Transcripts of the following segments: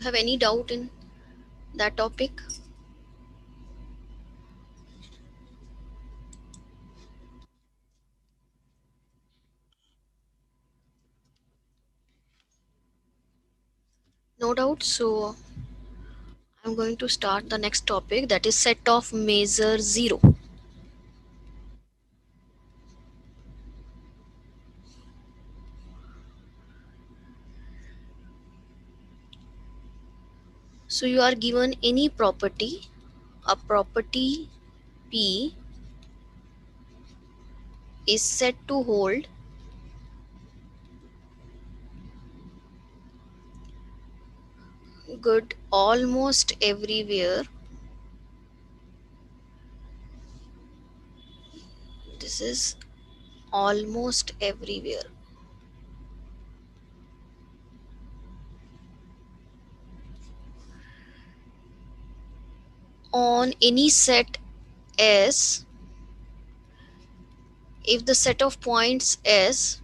have any doubt in that topic? No doubt. So I'm going to start the next topic, that is set of measure zero. So you are given any property, a property P is set to hold good almost everywhere. This is almost everywhere. On any set S, if the set of points S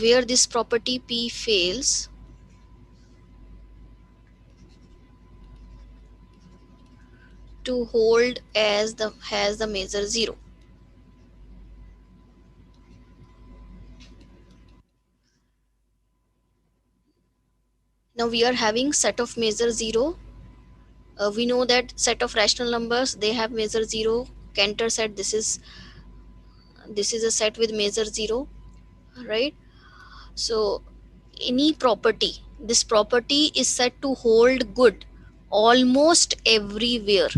where this property P fails to hold as the has the measure zero. Now we are having set of measure zero. We know that set of rational numbers, they have measure zero. Cantor said this is a set with measure zero, right? So any property, this property is said to hold good almost everywhere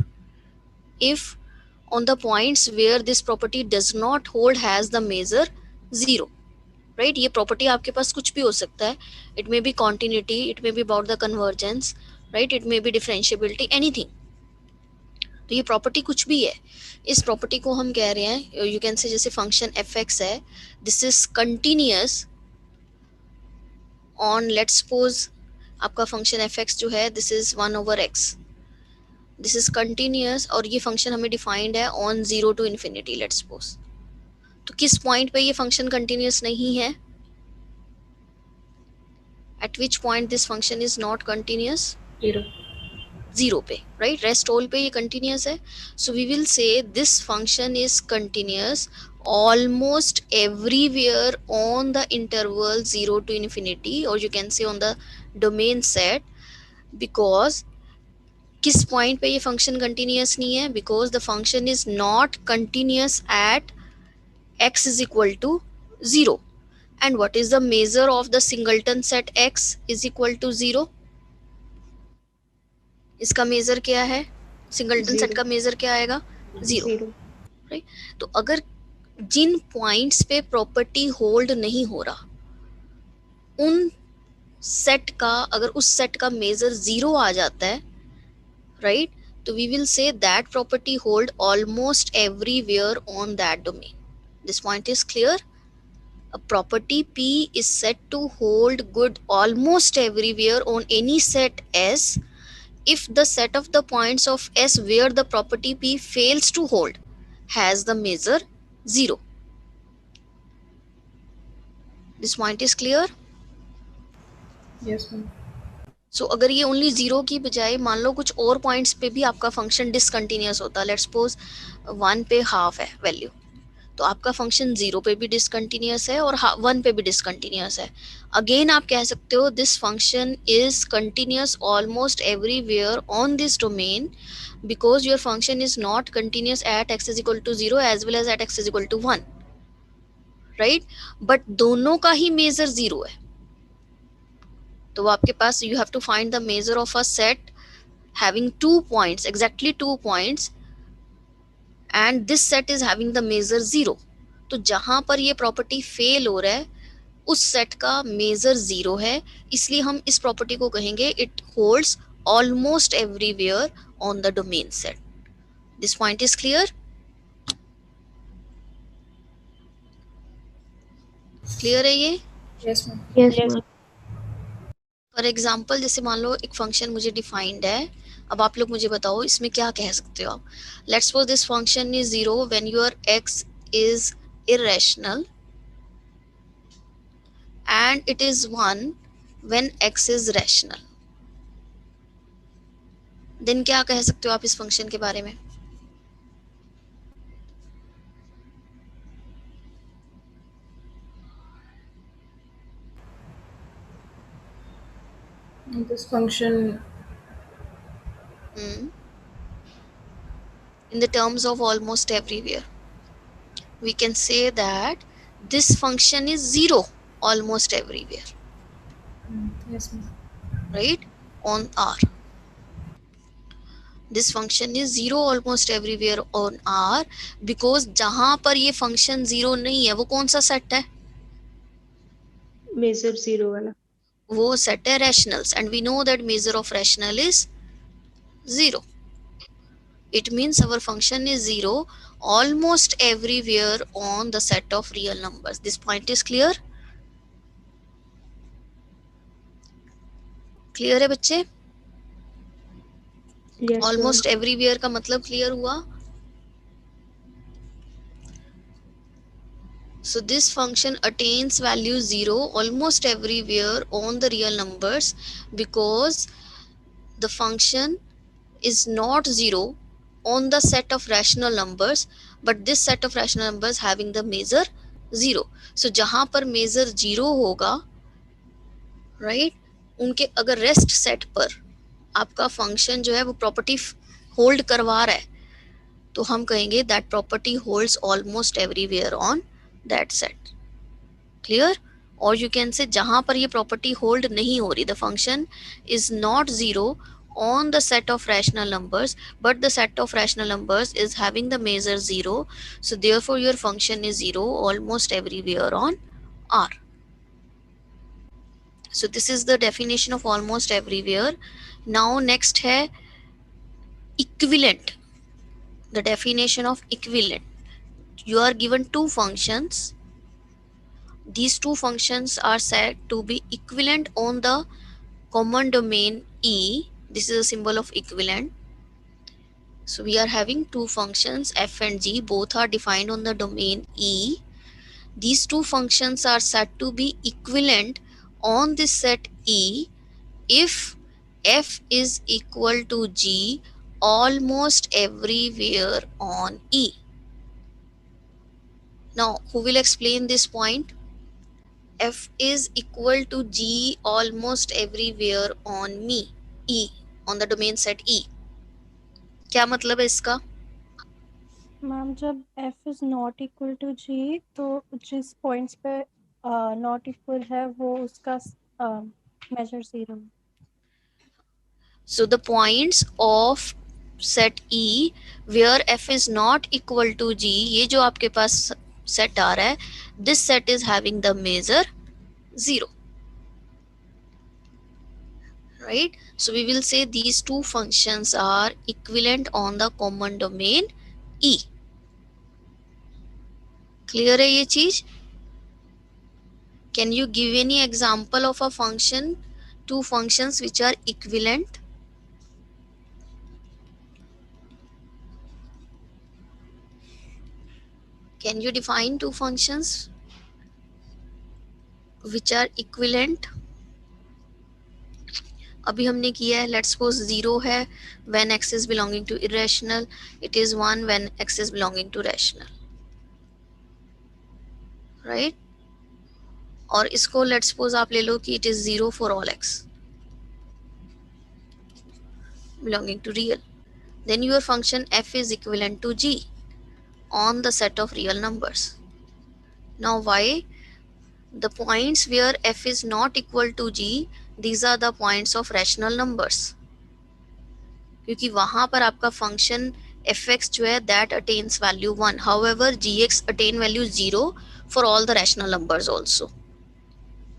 if on the points where this property does not hold has the measure zero, right? ये property आपके पास कुछ भी हो सकता है. It may be continuity, it may be about the convergence, right? It may be differentiability, anything. तो ये property कुछ भी है. इस प्रॉपर्टी को हम कह रहे हैं, यू कैन से जैसे फंक्शन एफ एक्स है, this is continuous on, let's suppose आपका फंक्शन एफ एक्स जो है this is 1/x, this is continuous और ये फंक्शन हमें डिफाइंड है on 0 to infinity, let's suppose. तो किस पॉइंट पे ये फंक्शन कंटिन्यूअस नहीं है? Eight which point this function is not continuous? 0 पे, right? Rest all पे ये continuous है. So we will say this function is continuous almost everywhere on the interval 0 to infinity, or you can say on the domain set. because किस point पे ये function continuous नहीं है? Because the function is not continuous at x is equal to 0. And what is the measure of the singleton set x is equal to 0? इसका major क्या है? Singleton set का major क्या आएगा? 0, राइट? तो अगर जिन पॉइंट्स पे प्रॉपर्टी होल्ड नहीं हो रहा उन सेट का, अगर उस सेट का मेजर 0 आ जाता है, राइट, तो we will say that property hold almost everywhere on that domain. This point is clear? A property P is said to hold good almost everywhere on any set S if the set of the points of S where the property P fails to hold has the measure 0. This point is clear? Yes, ma'am. So अगर ये only 0 की बजाय मान लो कुछ और points पे भी आपका फंक्शन डिसकंटिन्यूअस होता, लेट्स सपोज 1 पे हाफ है वैल्यू, तो आपका फंक्शन 0 पे भी डिसकंटिन्यूअस है और 1 पे भी डिसकंटिन्यूअस है. अगेन आप कह सकते हो this function is continuous almost everywhere on this domain because your function is not continuous at x is equal to 0 as well as at x is equal to 1, right? but दोनों का ही major 0 है, तो आपके पास you have to find the measure of a set having 2 points, exactly 2 points, and this set is having the measure 0. तो जहां पर ये property fail हो रहा है उस सेट का मेजर 0 है, इसलिए हम इस प्रॉपर्टी को कहेंगे it holds almost everywhere on the domain set. This point is clear? Clear है ये? Yes, ma'am. फॉर एग्जाम्पल जैसे मान लो एक फंक्शन मुझे डिफाइंड है, अब आप लोग मुझे बताओ इसमें क्या कह सकते हो आप. Let's suppose this function is 0 when your x is irrational and it is 1 when x is rational. देन क्या कह सकते हो आप इस फंक्शन के बारे में? This function, In the terms of almost everywhere, we can say that this function is 0 almost everywhere, yes, ma'am. right? On R, this function is 0 almost everywhere on R, because जहां पर ये function 0 नहीं है वो कौन सा set है? Major zero वाला. वो set है rationals, and we know that measure of rational is 0. It means our function is 0 almost everywhere on the set of real numbers. This point is clear? Clear है बच्चे? Yes, ma'am. Almost everywhere का मतलब clear हुआ? So this function attains value 0 almost everywhere on the real numbers, because the function is not 0 on the set of rational numbers, but this set of rational numbers having the measure 0. So जहां पर measure 0 होगा, right, उनके अगर rest set पर आपका function जो है वो प्रॉपर्टी होल्ड करवा रहा है, तो हम कहेंगे that property holds almost everywhere on that set. Clear? और यू कैन से जहां पर ये प्रॉपर्टी होल्ड नहीं हो रही, the function is not 0 on the set of rational numbers, but the set of rational numbers is having the measure 0, so therefore your function is 0 almost everywhere on R. So this is the definition of almost everywhere. Now next है equivalent. The definition of equivalent. You are given two functions. These two functions are said to be equivalent on the common domain E. This is a symbol of equivalent. So we are having two functions f and g, both are defined on the domain E. These two functions are said to be equivalent on this set E if f is equal to g almost everywhere on E. Now, who will explain this point? F is equal to g almost everywhere on me, E, on the domain set E. क्या मतलब है इसका? Ma'am जब f is not equal to g तो जिस points पे not equal है वो उसका major 0. So the points of set E where f is not equal to g, ये जो आपके पास set आ रहा है, this set is having the measure 0. Right? So we will say these two functions are equivalent on the common domain E. Clear है ये चीज? Can you give any example of a function, two functions which are equivalent? Can you define two functions which are equivalent? अभी हमने किया है, let's suppose 0 है when x is belonging to irrational, it is 1 when x is belonging to rational, right? और इसको let's suppose आप ले लो कि it is 0 for all x belonging to real, then your function f is equivalent to g on the set of real numbers. Now why? The points where f is not equal to g, these are the points of rational numbers, क्योंकि वहां पर आपका function fx जो है that attains value 1. However, gx attain value 0 for all the rational numbers also,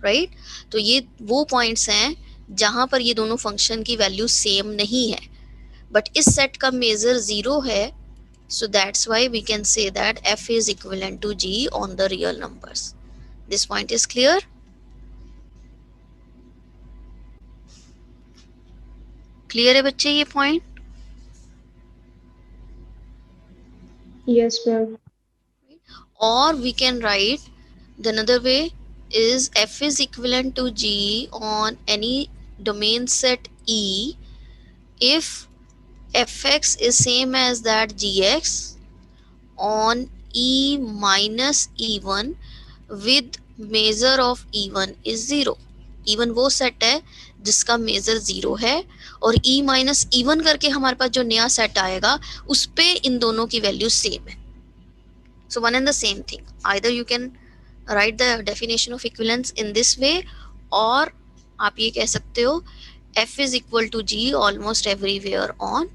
right? तो ये वो points हैं जहां पर ये दोनों फंक्शन की वैल्यू सेम नहीं है, बट इस सेट का मेजर 0 है, so that's why we can say that f is equivalent to g on the real numbers. This point is clear? Clear है बच्चे ये point? Yes, ma'am. Or we can write the another way, is f is equivalent to g on any domain set E if fx is same as that gx on E minus E1 with measure of E1 is 0. E1 वो set है जिसका major 0 है और E minus E1 करके हमारे पास जो नया set आएगा उस पे इन दोनों की वैल्यू सेम है. So one and the same thing. Either you can write the definition of equivalence in this way और आप ये कह सकते हो f is equal to g almost everywhere on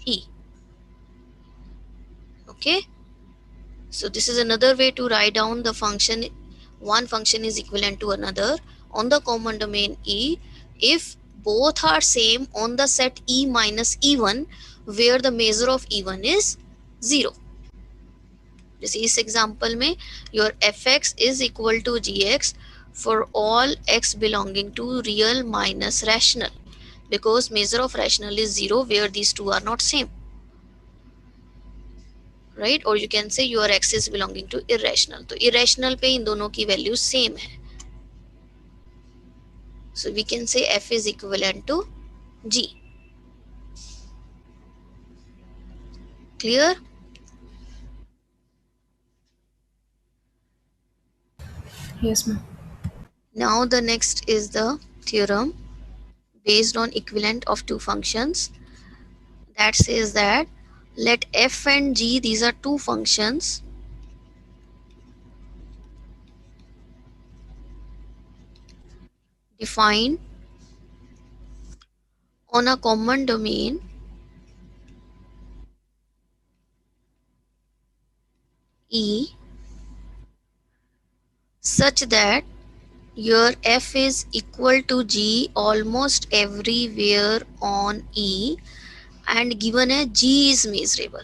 E. Okay, so this is another way to write down the function. One function is equivalent to another on the common domain E if both are same on the set E minus E1 where the measure of E1 is 0. जैसे इस example में your fx is equal to gx for all x belonging to real minus rational because measure of rational is 0 where these two are not same, right? or you can say your x is belonging to irrational. तो irrational पे इन दोनों की value same है. So we can say f is equivalent to g. Clear? Yes, ma'am. Now the next is the theorem based on equivalent of two functions that says that let f and g, these are two functions, defined on a common domain E such that your f is equal to g almost everywhere on E and given a g is measurable.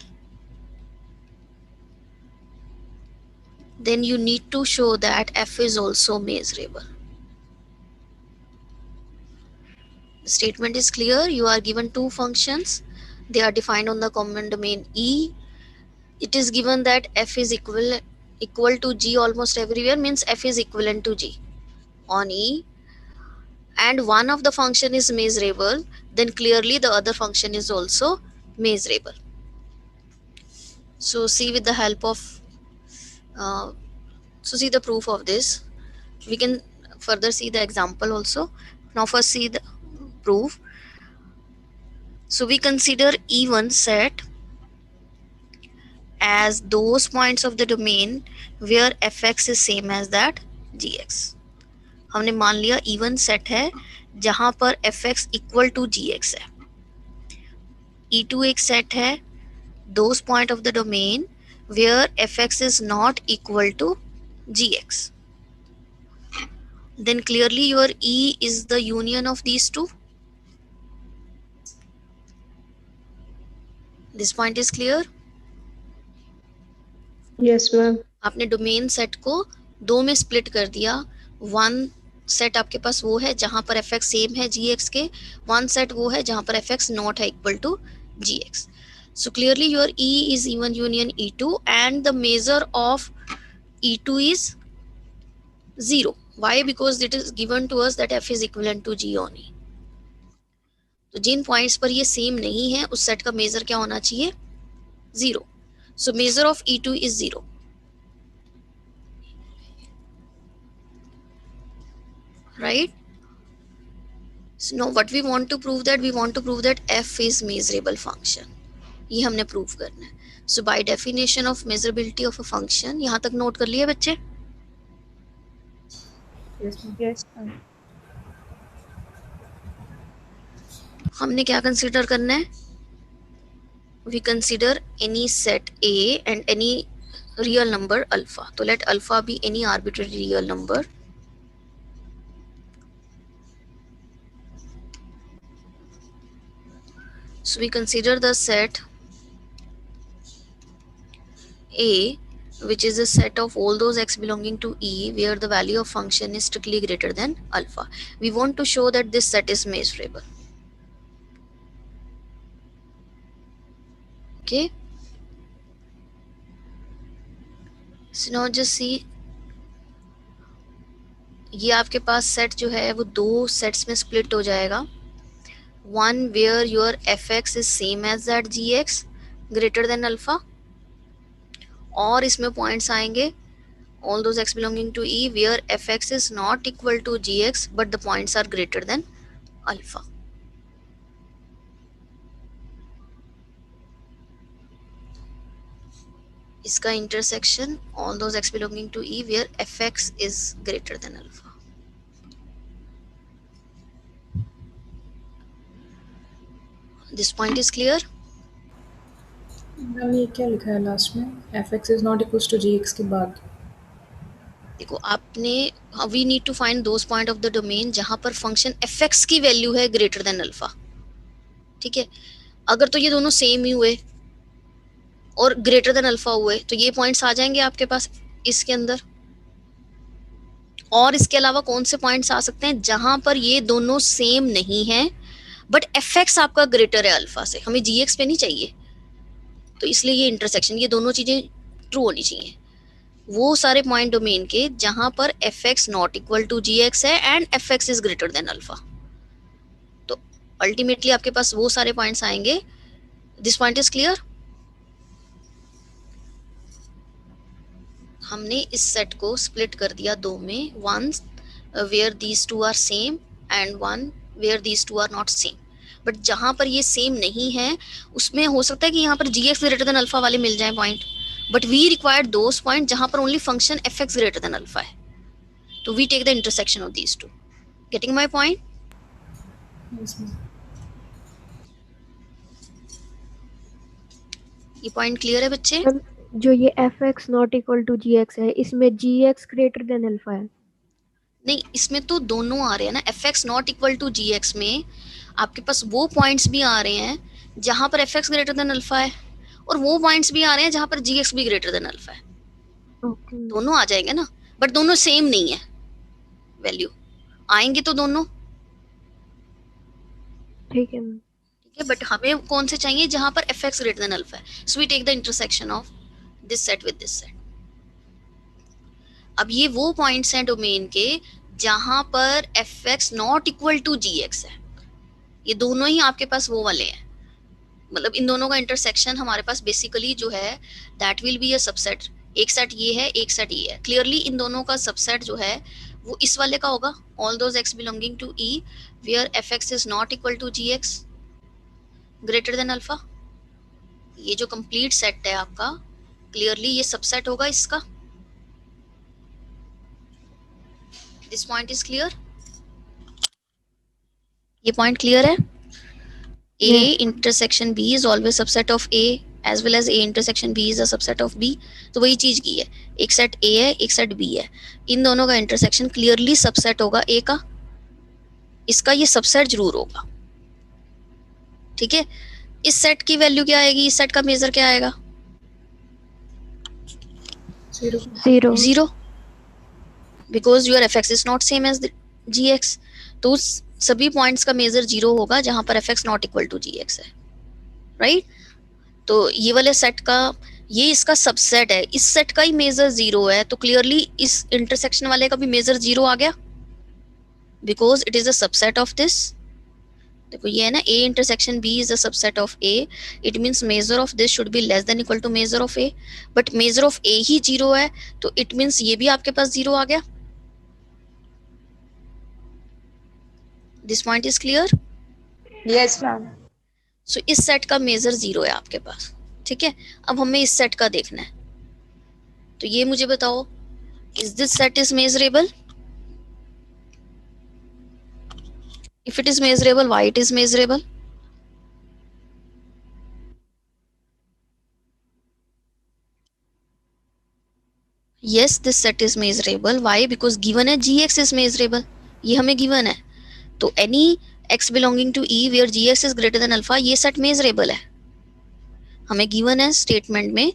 Then you need to show that f is also measurable. The statement is clear. You are given two functions. They are defined on the common domain E. It is given that f is equal to g almost everywhere, means f is equivalent to g on E, and one of the function is measurable, then clearly the other function is also measurable. So see with the help of see the proof of this. We can further see the example also. Now first see the proof. So we consider E1 set as those points of the domain where fx is same as that gx. हमने मान लिया E1 set है जहां पर fx equal to gx है. E2 एक set है those point of the domain where fx is not equal to gx. Then clearly your E is the union of these two. This point is clear. Yes, ma'am. आपने domain set को दो में split कर दिया. One set आपके पास वो है जहां पर एफ एक्स सेम है जी एक्स के, वन सेट वो है जहां पर एफ एक्स नॉट है equal to g x. So clearly your E is E1 union E2 and the measure of E2 is 0. Why? Because it is given to us that F is equivalent to G on E. तो जिन points पर ये same नहीं है उस set का major क्या होना चाहिए? 0. So measure of E2 is 0. Right? So now what we want to prove that f is measurable function. ये हमने प्रूव करना है. So by definition of measurability of a function, यहाँ तक नोट कर लिए बच्चे? Yes, ma'am. Yes, ma'am. हमने क्या कंसीडर करना है? We consider any set A and any real number alpha. तो let alpha be any arbitrary real number. So we consider the set A, which is a set of all those x belonging to E where the value of function is strictly greater than alpha. We want to show that this set is measurable. Okay. So now just see ये आपके पास set जो है वो दो sets में split हो जाएगा. One where your fx is same as that gx greater than alpha, और इसमें पॉइंट्स आएंगे all those x belonging to E where fx is not equal to gx but the points are greater than alpha. इसका intersection all those x belonging to E where fx is greater than alpha. This point is clear? Ma'am ये क्या लिखा है last में? fx is not equals to gx के बाद. देखो आपने we need to find those point of the domain जहां पर फंक्शन fx की वैल्यू है ग्रेटर देन अल्फा. ठीक है, अगर तो ये दोनों सेम ही हुए और ग्रेटर देन अल्फा हुए तो ये पॉइंट्स आ जाएंगे आपके पास इसके अंदर. और इसके अलावा कौन से पॉइंट्स आ सकते हैं जहां पर ये दोनों सेम नहीं है बट fx आपका ग्रेटर है अल्फा से, हमें gx पे नहीं चाहिए, तो इसलिए ये इंटरसेक्शन, ये दोनों चीजें ट्रू होनी चाहिए. वो सारे पॉइंट डोमेन के जहां पर fx not equal to gx है and fx is greater than alpha. तो अल्टीमेटली आपके पास वो सारे पॉइंट्स आएंगे. This point is clear? हमने इस सेट को स्प्लिट कर दिया दो में, one where these two are same and one where these two are not same. But जहां पर ये सेम नहीं है उसमें हो सकता है कि यहाँ पर gx ग्रेटर देन अल्फा वाले मिल जाए point, but we require those point जहां पर only function fx greater than alpha है. तो we take the intersection of these two. Getting my point? Yes ma'am. ये पॉइंट क्लियर है बच्चे? जो ये fx not equal to gx है, इसमें gx ग्रेटर देन अल्फा है. नहीं, इसमें तो दोनों आ रहे हैं ना. fx not equal to gx में आपके पास वो पॉइंट्स भी आ रहे हैं जहां पर fx ग्रेटर देन अल्फा है और वो पॉइंट्स भी आ रहे हैं जहां पर gx भी ग्रेटर देन अल्फा है. ओके, दोनों आ जाएंगे ना, बट दोनों सेम नहीं है वैल्यू. आएंगे तो दोनों, ठीक है मैम. ठीक है, बट हमें कौन से चाहिए जहां पर fx ग्रेटर देन अल्फा है. So we take the intersection of this set with this set. अब ये वो पॉइंट्स हैं डोमेन के जहां पर fx not equal to gx है. ये दोनों ही आपके पास वो वाले हैं, मतलब इन दोनों का इंटरसेक्शन हमारे पास बेसिकली जो है that will be a subset. एक सेट ये है, एक सेट ये है. क्लियरली इन दोनों का सबसेट जो है वो इस वाले का होगा, all those x belonging to E where fx is not equal to gx greater than alpha. ये जो कंप्लीट सेट है आपका, क्लियरली ये सबसेट होगा इसका. This point is clear? ये पॉइंट क्लियर है? A intersection B is always subset of A as well as A intersection B is a subset of B. तो वही चीज की है, एक सेट A है एक सेट B है, इन दोनों का इंटरसेक्शन क्लियरली सबसेट होगा A का, इसका ये सबसेट जरूर होगा. ठीक है, इस सेट की वैल्यू क्या आएगी, इस सेट का मेजर क्या आएगा? 0. Zero, because your fx is not same as gx. तो सभी पॉइंट्स का मेजर 0 होगा जहां पर fx not equal to gx है, राइट? तो ये वाले सेट का, ये इसका सबसेट है, इस सेट का ही मेजर 0 है, तो क्लियरली इस इंटरसेक्शन वाले का भी मेजर 0 आ गया because it is a subset of this. देखो ये है ना, A intersection B is a subset of A, it means measure of this should be less than equal to measure of A, but measure of A ही 0 है, तो it means ये भी आपके पास 0 आ गया. This point is clear? Yes ma'am. So इस set का मेजर 0 है आपके पास. ठीक है, अब हमें इस सेट का देखना है, तो ये मुझे बताओ, is this set is measurable? If it is measurable, why it is measurable? yes this set is measurable. why? because given है gx is measurable, ये हमें given है, तो any x belonging to E where gx is greater than alpha, ये set measurable है. हमें given है statement में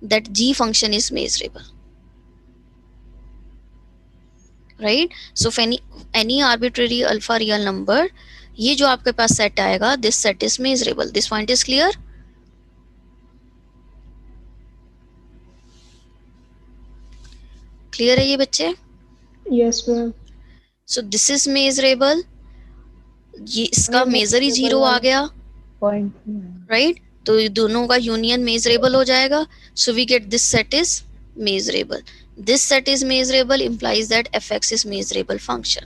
that g function is measurable, right? so if any arbitrary alpha real number, ये जो आपके पास set आएगा, this set is measurable. this point is clear? Clear है ये बच्चे? Yes ma'am. So this is measurable, ये इसका ये मेजर ही measurable जीरो आ वाला गया, पॉइंट नहीं है। राइट? तो ये दोनों का यूनियन मेजरेबल हो जाएगा. So we get this set is measurable. This set is measurable implies that fx is measurable function.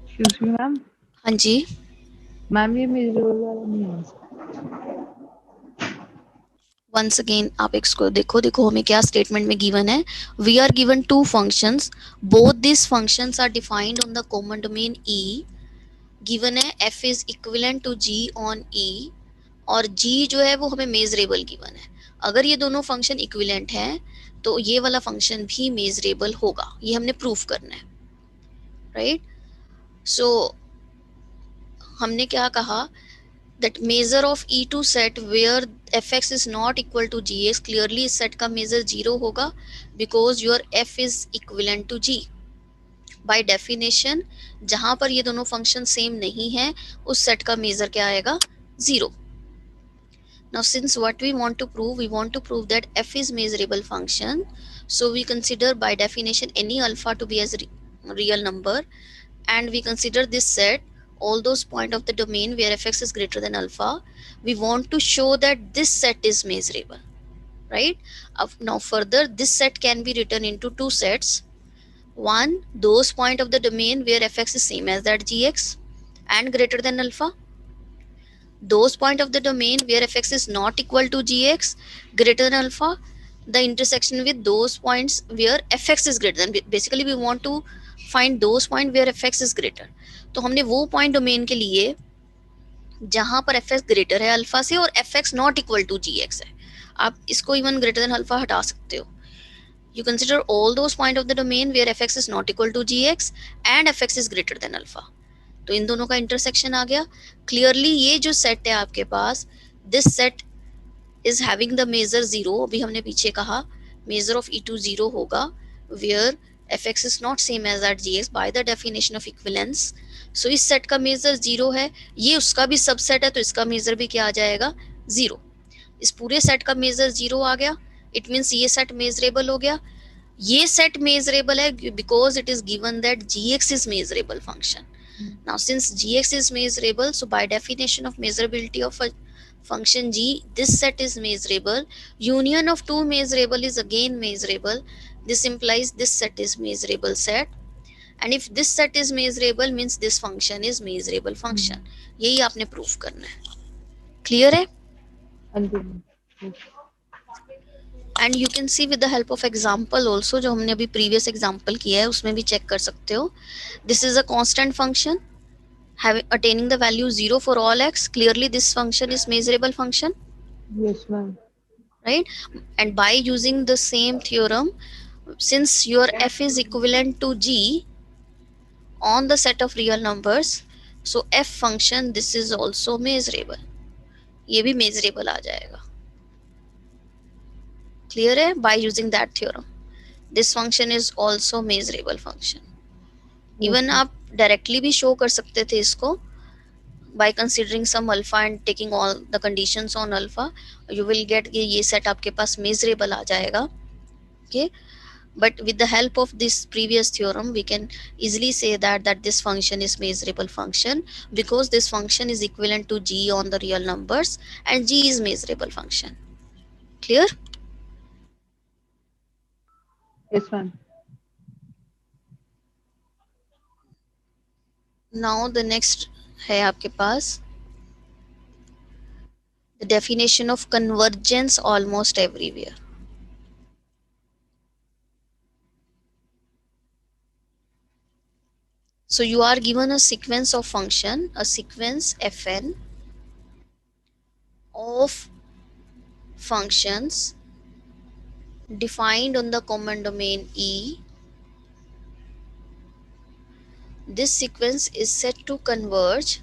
Excuse me, ma'am. हाँ जी. मैम ये measurable वाला नहीं है. Once again आप इसको देखो हमें क्या स्टेटमेंट में गिवन है. We are given two functions. Both these functions are defined on the common domain E. Given है f is equivalent to g on E और g जो है वो हमें मेजरेबल गिवन है. अगर ये दोनों फंक्शन इक्विवेलेंट हैं तो ये वाला फंक्शन भी मेजरेबल होगा. ये हमने प्रूफ करना है, राइट? सो हमने क्या कहा, that measure of E2 set where fx is not equal to gx, clearly इस set का measure 0 होगा because your f is equivalent to g. By definition जहां पर ये दोनों फंक्शन सेम नहीं है उस सेट का मेजर क्या आएगा, 0. Now since what we want to prove that f is measurable function, so we consider by definition any alpha to be as real number, and we consider this set all those points of the domain where fx is greater than alpha. We want to show that this set is measurable, right? Now further this set can be written into two sets. One, those point of the domain where fx is same as that gx and greater than alpha. Those point of the domain where fx is not equal to gx, greater than alpha, the intersection with those points where fx is greater than. Basically we want to find those point where fx is greater. तो हमने वो point domain के लिए जहां पर fx greater है alpha से और fx not equal to gx है. आप इसको इवन ग्रेटर देन अल्फा हटा सकते हो. You consider all those point of the domain where fx is not equal to gx and fx is greater than alpha. तो इन दोनों का इंटरसेक्शन आ गया. क्लियरली ये जो सेट है आपके पास, this set is having the measure 0. अभी हमने पीछे कहा मेजर ऑफ E2 0 होगा where fx is not same as that gx by the definition of equivalence. So इस सेट का मेजर 0 है, ये उसका भी सबसेट है तो इसका मेजर भी क्या आ जाएगा, 0. इस पूरे सेट का मेजर 0 आ गया. इट मीन्स ये सेट मेजरेबल हो गया. ये सेट मेजरेबल है because it is given that gx is measurable function. Now since gx is measurable, so by definition of measurability of a function g, this set is measurable. Union of two measurable is again measurable. This implies this set is measurable set. And if this set is measurable means this function is measurable function. यही आपने proof करना है. Clear है? And you can see with the help of example also, जो हमने अभी previous example किया है उसमें भी चेक कर सकते हो. This is a constant function attaining the value 0 for all x. Clearly this function is measurable function. Yes, ma'am. Right? And by using the same theorem, since your f is equivalent to g on the set of real numbers, so f function this is also measurable. ये भी measurable आ जाएगा. Clear है? By using that theorem, this function is also measurable function. Even आप directly भी show कर सकते थे इसको by considering some alpha and taking all the conditions on alpha, you will get ये सेट आपके पास measurable आ जाएगा. Okay, but with the help of this previous theorem we can easily say that this function is measurable function because this function is equivalent to g on the real numbers and g is measurable function. Clear? Yes, ma'am. Now the next है आपके पास the definition of convergence almost everywhere. So you are given a sequence of function, a sequence fn of functions defined on the common domain E. This sequence is said to converge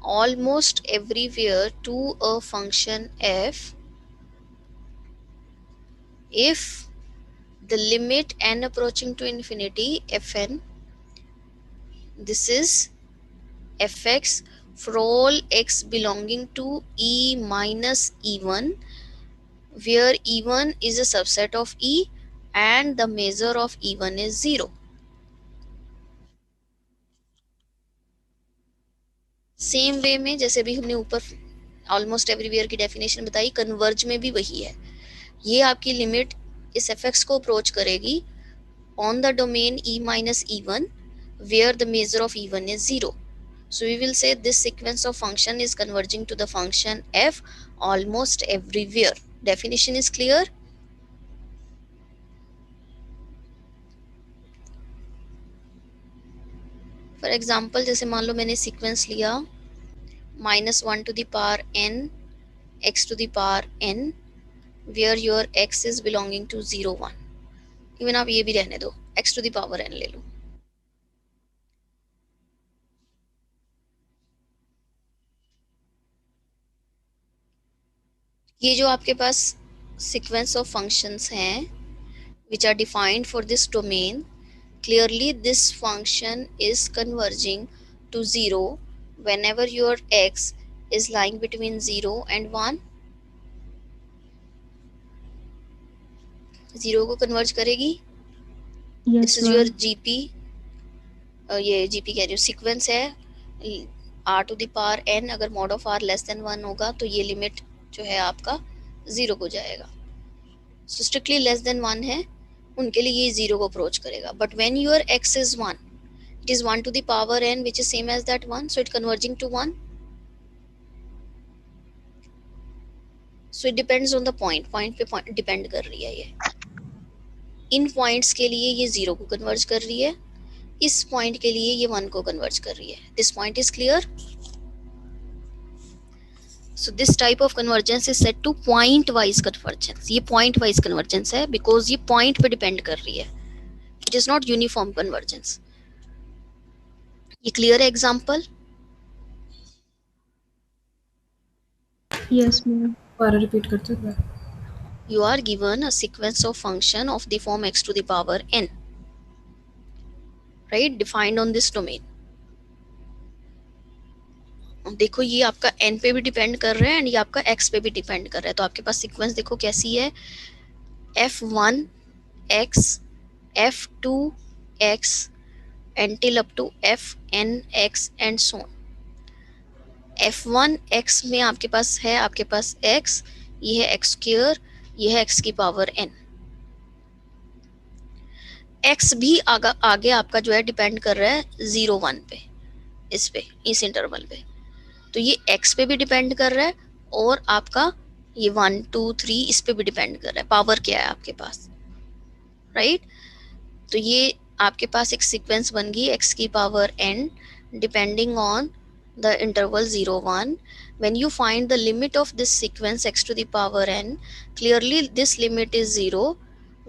almost everywhere to a function f if the limit n approaching to infinity fn, this is fx for all x belonging to E minus E1, where E1 is a subset of E and the measure of E1 is 0. Same way में जैसे भी हमने ऊपर almost everywhere की definition बताई, converge में भी वही है. ये आपकी लिमिट इस fx को अप्रोच करेगी on the domain E minus E1 where the measure of E1 is 0. So we will say this sequence of function is converging to the function f almost everywhere. Definition is clear? For example, जैसे मान लो मैंने sequence लिया -1 to the power n x to the power n where your x is belonging to 0 1. Even आप ये भी रहने दो, x to the power n ले लो. ये जो आपके पास sequence of functions हैं which are defined for this domain, clearly this function is converging to 0 whenever your x is lying between 0 and 1. 0 को कन्वर्ज करेगी. Yes, this is your ma'am. GP. ये GP कह रही हूँ, सीक्वेंस है r to the power n. अगर mod of r less than 1 होगा तो ये लिमिट जो है आपका 0 को जाएगा. सो स्ट्रिक्टली लेस देन 1 है उनके लिए ये 0 को अप्रोच करेगा. But when your x is 1, it is 1 to the power n which is same as that 1, so it converging to 1. So it depends on the point पे डिपेंड कर रही है. ये इन पॉइंट्स के लिए ये 0 को कन्वर्ज कर रही है, इस पॉइंट के लिए ये 1 को कन्वर्ज कर रही है. This point is clear. So this type of convergence is said to point wise convergence. ये point wise convergence है because ये point पे depend कर रही है. It is not uniform convergence. ये clear है example? Yes, ma'am. दोबारा रिपीट करते हुए. You are given a sequence of function of the form x to the power n, right, defined on this domain. देखो ये आपका n पे भी डिपेंड कर रहा है एंड ये आपका x पे भी डिपेंड कर रहा है. तो आपके पास सीक्वेंस देखो कैसी है, f1 x f2 x until up to fn x and so on. f1 x में आपके पास है आपके पास x, ये है x स्क्वायर, ये है x की पावर n. x भी आगे आपका जो है डिपेंड कर रहा है 0 1 पे, इस इंटरवल पे. तो ये x पे भी डिपेंड कर रहा है और आपका ये 1 2 3 इस पे भी डिपेंड कर रहा है. पावर क्या है आपके पास, राइट? तो ये आपके पास एक सीक्वेंस बन गई x की power n depending on the interval 0 1. When you find the limit of this sequence x to the power n, clearly this limit is 0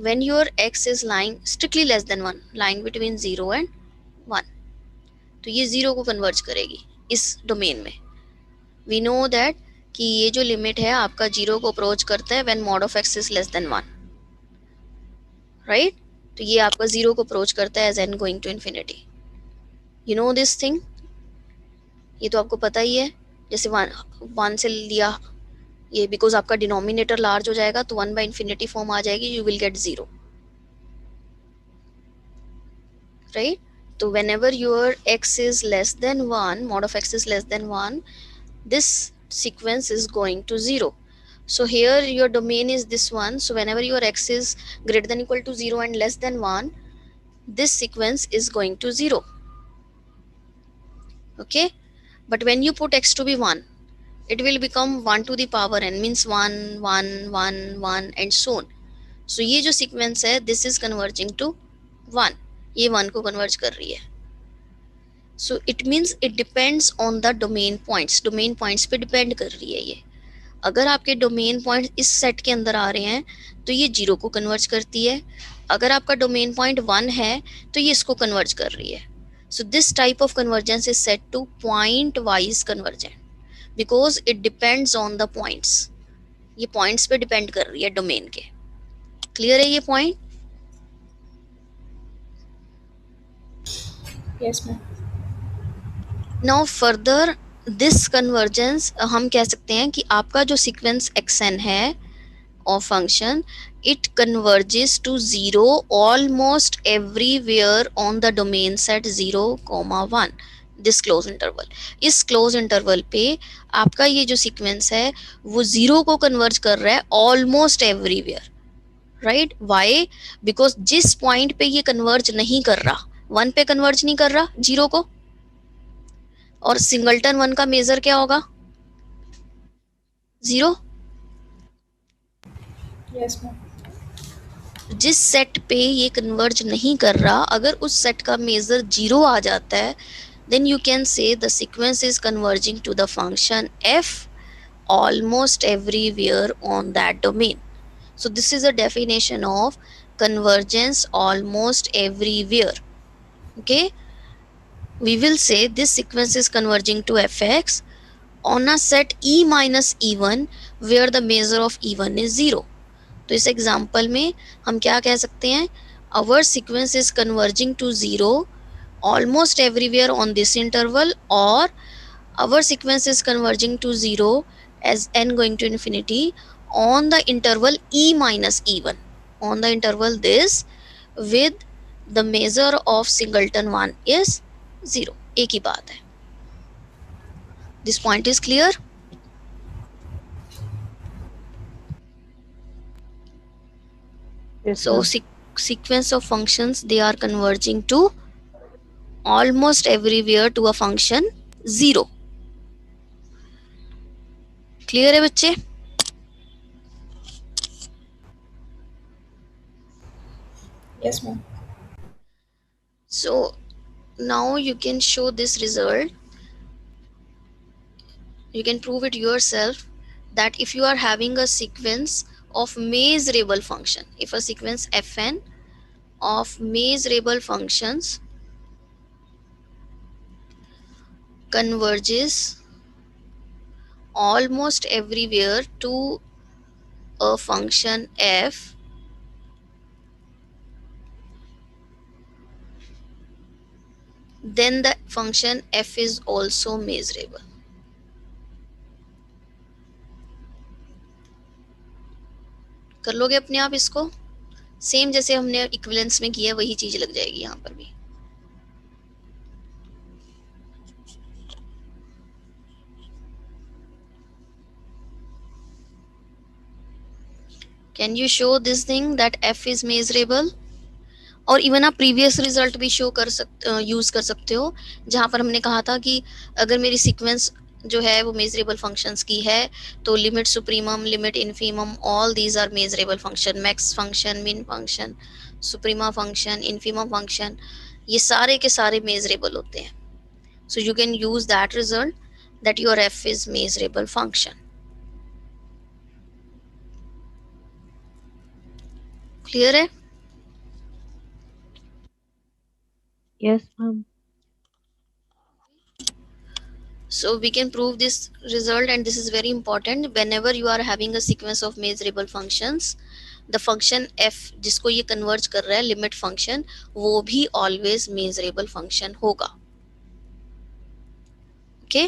when your x is lying strictly less than 1, lying between 0 and 1. तो ये 0 को converge करेगी इस domain में. We know that कि ये जो limit है आपका 0 को अप्रोच करता है when mod of x is less than 1, right? तो ये आपका 0 को अप्रोच करता है as n going to infinity. You know this thing? ये तो आपको पता ही है. जैसे 1 से लिया ये, बिकॉज आपका डिनोमिनेटर लार्ज हो जाएगा तो 1 बाय इंफिनिटी फॉर्म आ जाएगी, यू विल गेट 0, राइट? तो whenever your x is less than 1, mod of x is less than 1, this sequence is going to 0. So here your domain is this one, so whenever your x is greater than equal to 0 and less than 1, this sequence is going to 0. Okay, but when you put x to be 1, it will become 1 to the power n, means 1 1 1 1 and so on. So ये जो sequence है this is converging to 1, ये 1 को converge कर रही है. So it means it depends on the domain points. Domain points पे depend कर रही है ये. अगर आपके डोमेन पॉइंट इस सेट के अंदर आ रहे हैं तो ये 0 को कन्वर्ज करती है. अगर आपका डोमेन पॉइंट 1 है तो ये इसको कन्वर्ज कर रही है. So this type of convergence is said to point wise convergent because it depends on the points. ये पॉइंट्स पे डिपेंड कर रही है डोमेन के. क्लियर है ये point? Yes, ma'am. Now further this convergence हम कह सकते हैं कि आपका जो सीक्वेंस xn है of function, it converges to 0 almost everywhere on the domain set 0, 1 this close interval. इस close interval पे आपका ये जो सीक्वेंस है वो 0 को कन्वर्ज कर रहा है almost everywhere, right? Why? Because जिस पॉइंट पे ये कन्वर्ज नहीं कर रहा, 1 पे कन्वर्ज नहीं कर रहा 0 को, और सिंगलटन 1 का मेजर क्या होगा? 0। Yes, ma'am. जिस सेट पे ये कन्वर्ज नहीं कर रहा, अगर उस सेट का मेजर 0 आ जाता है, then you can say the sequence is converging to the function f almost everywhere on that domain. So this is a definition of convergence almost everywhere. Okay, we will say this sequence is converging to fx on a set e minus e1 where the measure of e1 is 0. तो इस example में हम क्या कह सकते हैं? Our sequence is converging to 0 almost everywhere on this interval, और our sequence is converging to 0 as n going to infinity on the interval e minus e1, on the interval this with the measure of singleton 1 is 0. एक ही बात है. This point is clear? Yes, So ma'am. sequence of functions, they are converging to almost everywhere to a function 0. Clear है बच्चे? Yes, ma'am. So now you can show this result. You can prove it yourself that if you are having a sequence of measurable function, if a sequence fn of measurable functions converges almost everywhere to a function f, then the function f is also measurable. कर लोगे अपने आप इसको? Same जैसे हमने equivalence में किया वही चीज लग जाएगी यहाँ पर भी. Can you show this thing that f is measurable? और इवन आप प्रीवियस रिजल्ट भी शो कर यूज कर सकते हो, जहां पर हमने कहा था कि अगर मेरी सीक्वेंस जो है वो मेजरेबल फंक्शंस की है तो limit supremum, limit infimum, all these are measurable function. Max function, min function, suprema function, infimum function, ये सारे के सारे मेजरेबल होते हैं. So you can use that result that your F is measurable function. Clear है? Yes, ma'am. So we can prove this result, and this is very important. Whenever you are having a sequence of measurable functions, the function f जिसको ये converge कर रहा है limit function, वो भी always measurable function होगा. Okay?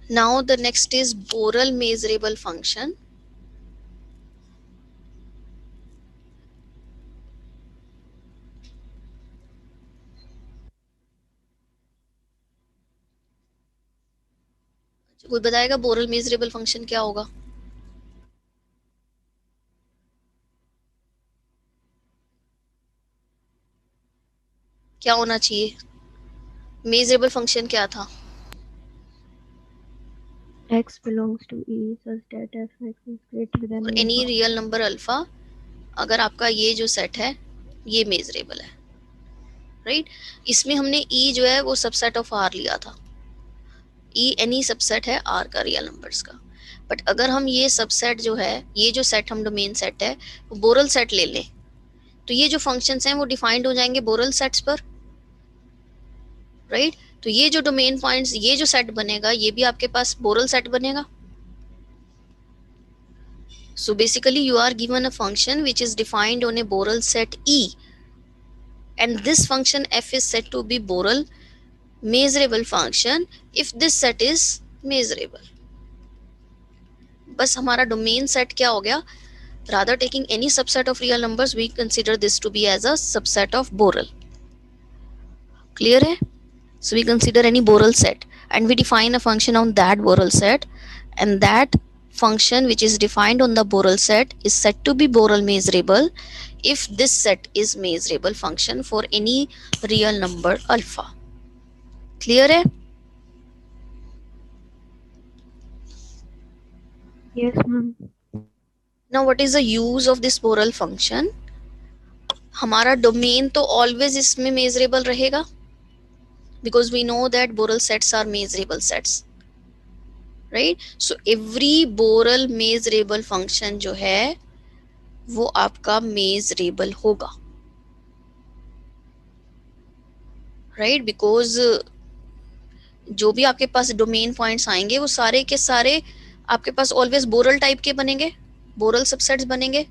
Now the next is Borel measurable function. कोई बताएगा बोरल मेजरेबल फंक्शन क्या होगा? क्या होना चाहिए? मेजरेबल फंक्शन क्या था? X belongs to E such that fx is greater than और any alpha. Real number alpha, अगर आपका ये जो सेट है ये मेजरेबल है, राइट? इसमें हमने E जो है वो सबसेट ऑफ R लिया था. E एनी सबसेट है R का रियल नंबर्स का. बट अगर हम ये सबसेट जो है, ये जो सेट हम डोमेन सेट है वो बोरल सेट ले लें, तो ये जो फंक्शंस हैं वो डिफाइंड हो जाएंगे बोरल सेट्स पर, राइट? तो ये जो डोमेन पॉइंट्स, ये जो सेट बनेगा ये भी आपके पास बोरल सेट बनेगा. So basically you are given a function which is defined on a Borel set E, and this function f is said to be Borel measurable function if this set is measurable. बस हमारा domain set क्या हो गया? Rather taking any subset of real numbers, we consider this to be as a subset of Borel. Clear है? So we consider any Borel set and we define a function on that Borel set, and that function which is defined on the Borel set is said to be Borel measurable if this set is measurable function for any real number alpha. Clear है? Yes, ma'am. Now what is the use of this Borel function? हमारा domain तो always इसमें measurable रहेगा because we know that Borel sets are measurable sets, right? So every Borel measurable function जो है वो आपका measurable होगा, right? Because जो भी आपके पास डोमेन पॉइंट्स आएंगे वो सारे के सारे आपके पास ऑलवेज Borel टाइप के बनेंगे, Borel सबसेट्स बनेंगे,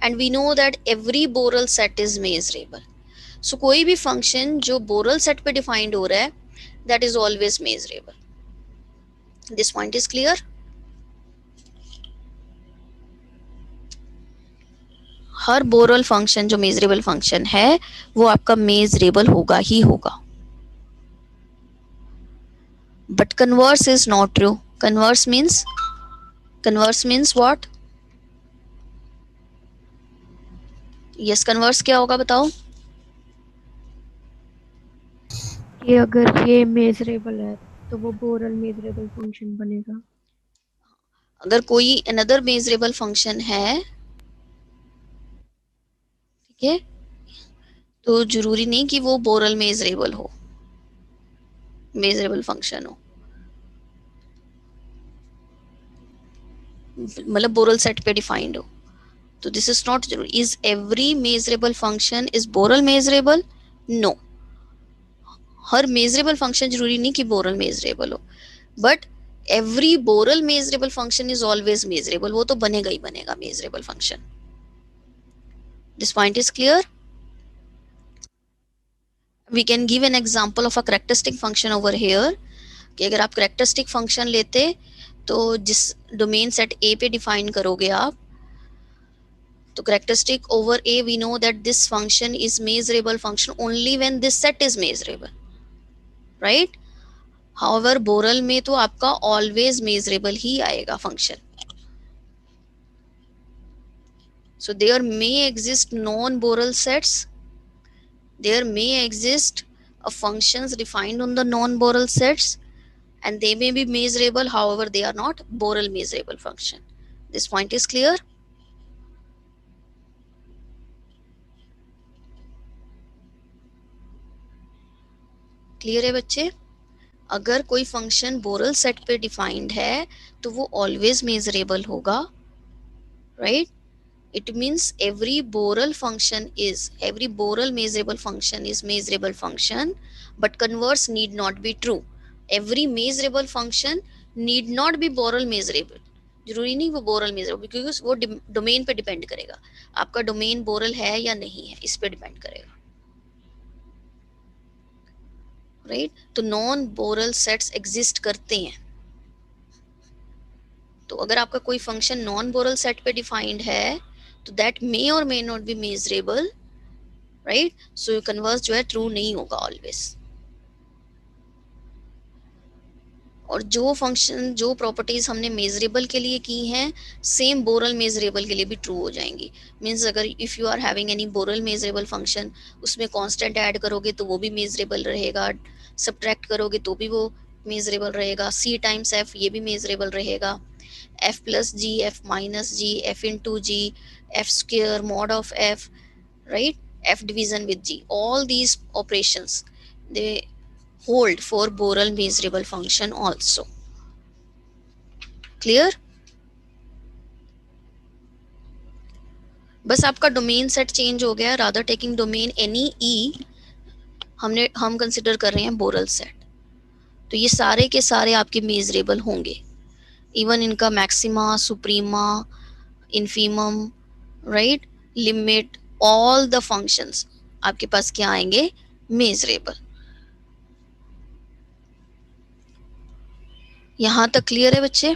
and we know that every Borel set is measurable. So कोई भी फंक्शन जो Borel सेट पे डिफाइंड हो रहा है that is always measurable. This point is clear? Her Borel function जो measurable फंक्शन है वो आपका measurable होगा ही होगा. But converse is not true. Converse means what? Yes, converse क्या होगा बताओ? कि अगर ये मेजरेबल है तो वो बोरल मेजरेबल फंक्शन बनेगा. अगर कोई another measurable function है, ठीक है, तो जरूरी नहीं कि वो Borel measurable हो, measurable function हो, मतलब Borel set पे defined हो. तो this is not जरूरी. Is every measurable function is Borel measurable? No. Her measurable function जरूरी नहीं कि Borel measurable हो, but every Borel measurable function is always measurable. वो तो बनेगा ही बनेगा measurable function. This point is clear? We can give an example of a characteristic function over here. कि अगर आप characteristic function लेते तो जिस domain set A पे define करोगे आप, तो characteristic over A we know that this function is measurable function only when this set is measurable, right? However Borel में तो आपका always measurable ही आएगा function. So there may exist non-Borel sets. There may exist functions defined on the non-Borel sets, and they may be measurable. However, they are not Borel measurable function. This point is clear? Clear है बच्चे? अगर कोई function Borel set पे defined है तो वो always measurable होगा, right? It means every Borel measurable function is measurable function, but converse need not be true. Every measurable function need not be Borel measurable. जरूरी नहीं वो Borel measurable, because वो domain पे depend करेगा, आपका domain Borel है या नहीं है इस पे डिपेंड करेगा, राइट? तो नॉन Borel सेट्स एग्जिस्ट करते हैं. तो अगर आपका कोई फंक्शन नॉन Borel सेट पे डिफाइंड है तो that may or may not be measurable, right? So converse जो है true नहीं होगा always. और जो फंक्शन जो प्रॉपर्टीज हमने मेजरेबल के लिए की हैं सेम Borel मेजरेबल के लिए भी ट्रू हो जाएंगी. मीन्स अगर if you are having any Borel measurable function, उसमें कांस्टेंट ऐड करोगे तो वो भी मेजरेबल रहेगा, सब्ट्रैक्ट करोगे तो भी वो मेजरेबल रहेगा, c टाइम्स f ये भी मेजरेबल रहेगा, f plus g, f minus g, f into g, f square, mod of f, right? F division with g. All these operations, they hold for Borel measurable function also. Clear? बस आपका domain set change हो गया. Rather taking domain any ई हम consider कर रहे हैं Borel set. तो ये सारे के सारे आपके मेजरेबल होंगे, इवन इनका maxima, suprema, infimum, right? Limit, all the functions आपके पास क्या आएंगे, मेजरेबल। यहां तक क्लियर है बच्चे?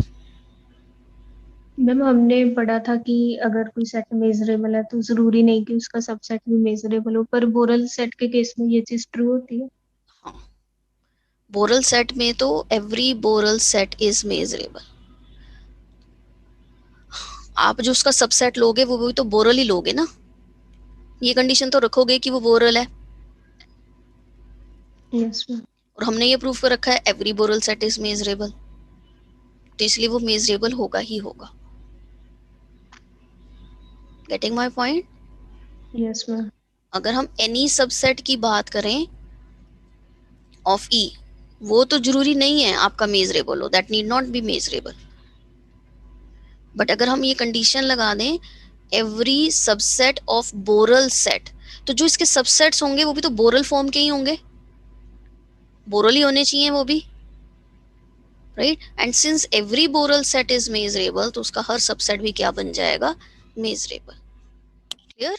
मैम हमने पढ़ा था कि अगर कोई सेट मेजरेबल है तो जरूरी नहीं कि उसका सबसेट भी मेजरेबल हो, पर बोरल सेट के केस में ये चीज ट्रू होती है। हाँ, बोरल सेट में तो every Borel set is measurable. आप जो उसका सबसेट लोगे वो भी तो बोरल ही लोगे ना, ये कंडीशन तो रखोगे कि वो बोरल है। Yes ma'am. और हमने ये प्रूफ कर रखा है every Borel set is measurable, तो इसलिए वो मेजरेबल होगा ही होगा। Getting my point? Yes ma'am. अगर हम एनी सबसेट की बात करें ऑफ ई, वो तो जरूरी नहीं है आपका मेजरेबल हो, that need not be measurable. But अगर हम ये कंडीशन लगा दें एवरी सबसेट ऑफ बोरल सेट, तो जो इसके सबसेट्स होंगे वो भी तो बोरल फॉर्म के ही होंगे, बोरल ही होने चाहिए वो भी, right? And since every Borel set is measurable, तो उसका हर सबसेट भी क्या बन जाएगा, मेजरेबल। क्लियर?